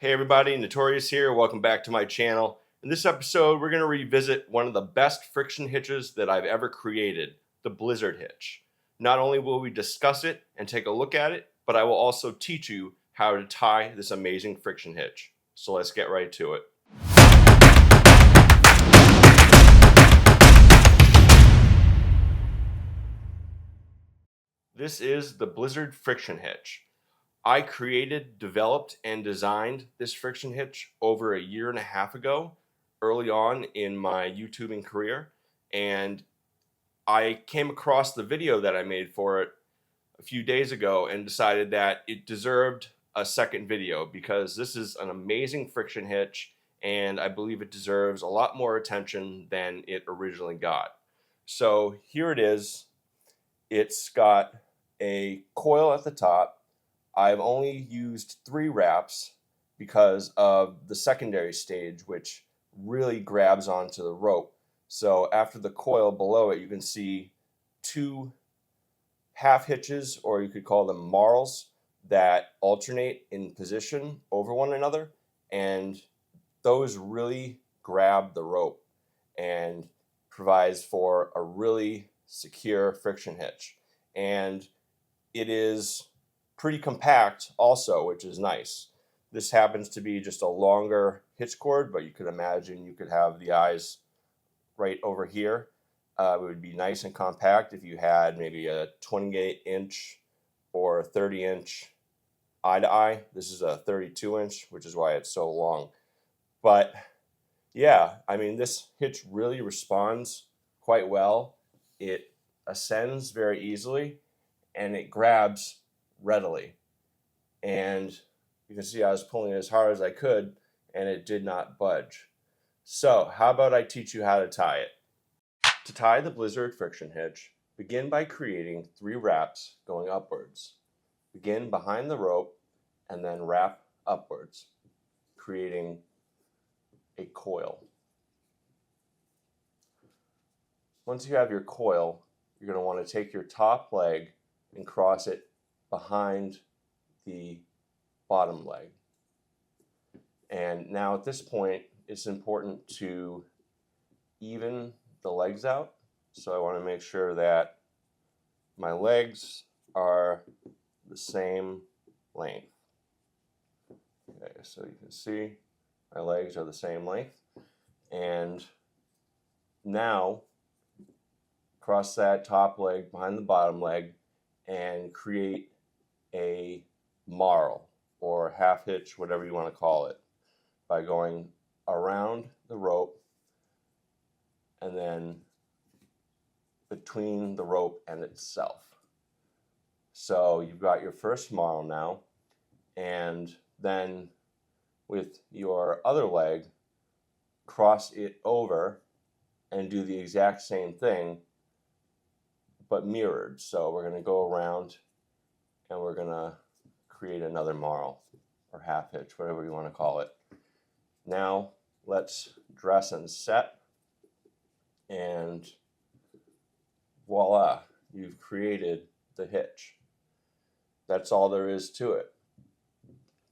Hey everybody, Notorious here. Welcome back to my channel. In this episode, we're going to revisit one of the best friction hitches that I've ever created, the Blizzard hitch. Not only will we discuss it and take a look at it, but I will also teach you how to tie this amazing friction hitch. So let's get right to it. This is the Blizzard friction hitch. I created, developed, and designed this friction hitch over a year and a half ago, early on in my YouTubing career, and I came across the video that I made for it a few days ago and decided that it deserved a second video because this is an amazing friction hitch and I believe it deserves a lot more attention than it originally got. So here it is. It's got a coil at the top. I've only used 3 wraps because of the secondary stage, which really grabs onto the rope. So after the coil below it, you can see 2 half hitches, or you could call them marls, that alternate in position over one another, and those really grab the rope and provides for a really secure friction hitch. And it is pretty compact also, which is nice. This happens to be just a longer hitch cord, but you could imagine you could have the eyes right over here. It would be nice and compact if you had maybe a 28-inch or 30-inch eye to eye. This is a 32-inch, which is why it's so long. But yeah, I mean, this hitch really responds quite well. It ascends very easily and it grabs readily. And you can see I was pulling it as hard as I could and it did not budge. So how about I teach you how to tie it? To tie the Blizzard friction hitch, begin by creating 3 wraps going upwards. Begin behind the rope and then wrap upwards, creating a coil. Once you have your coil, you're going to want to take your top leg and cross it behind the bottom leg. And now at this point, it's important to even the legs out. So I want to make sure that my legs are the same length. Okay, so you can see my legs are the same length. And now cross that top leg behind the bottom leg and create a marl or half hitch, whatever you want to call it, by going around the rope and then between the rope and itself. So you've got your first marl now, and then with your other leg, cross it over and do the exact same thing but mirrored. So we're going to go around and we're going to create another marl or half hitch, whatever you want to call it. Now let's dress and set, and voila, you've created the hitch. That's all there is to it.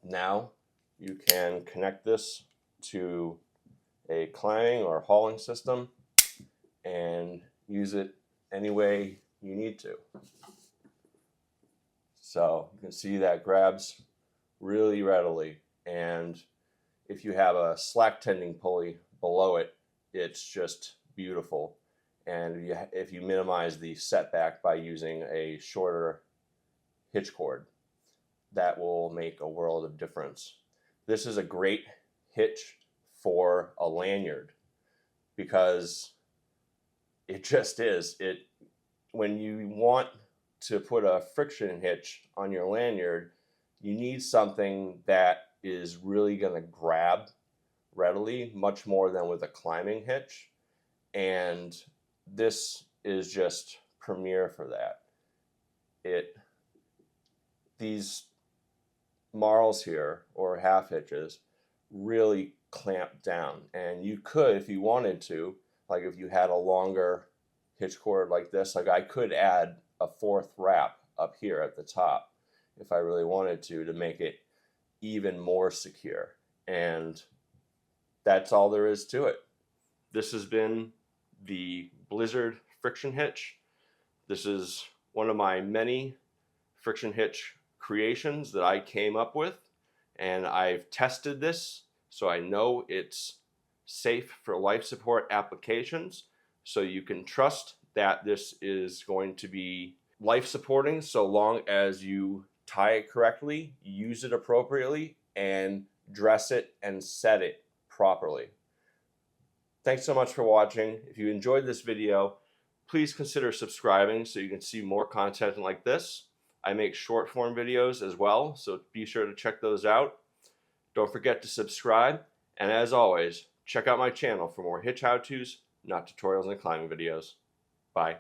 Now you can connect this to a climbing or hauling system and use it any way you need to. So you can see that grabs really readily, and if you have a slack tending pulley below it, it's just beautiful. And if you minimize the setback by using a shorter hitch cord, that will make a world of difference. This is a great hitch for a lanyard because it just is. When you want to put a friction hitch on your lanyard, you need something that is really going to grab readily, much more than with a climbing hitch. And this is just premier for that. These marls here, or half hitches, really clamp down. And you could, if you wanted to, like if you had a longer hitch cord like this, like I could add a 4th wrap up here at the top if I really wanted to make it even more secure. And that's all there is to it. This has been the Blizzard friction hitch. This is one of my many friction hitch creations that I came up with, and I've tested this so I know it's safe for life support applications, so you can trust that this is going to be life supporting so long as you tie it correctly, use it appropriately, and dress it and set it properly. Thanks so much for watching. If you enjoyed this video, please consider subscribing so you can see more content like this. I make short form videos as well, so be sure to check those out. Don't forget to subscribe, and as always, check out my channel for more hitch how-tos, not tutorials and climbing videos. Bye.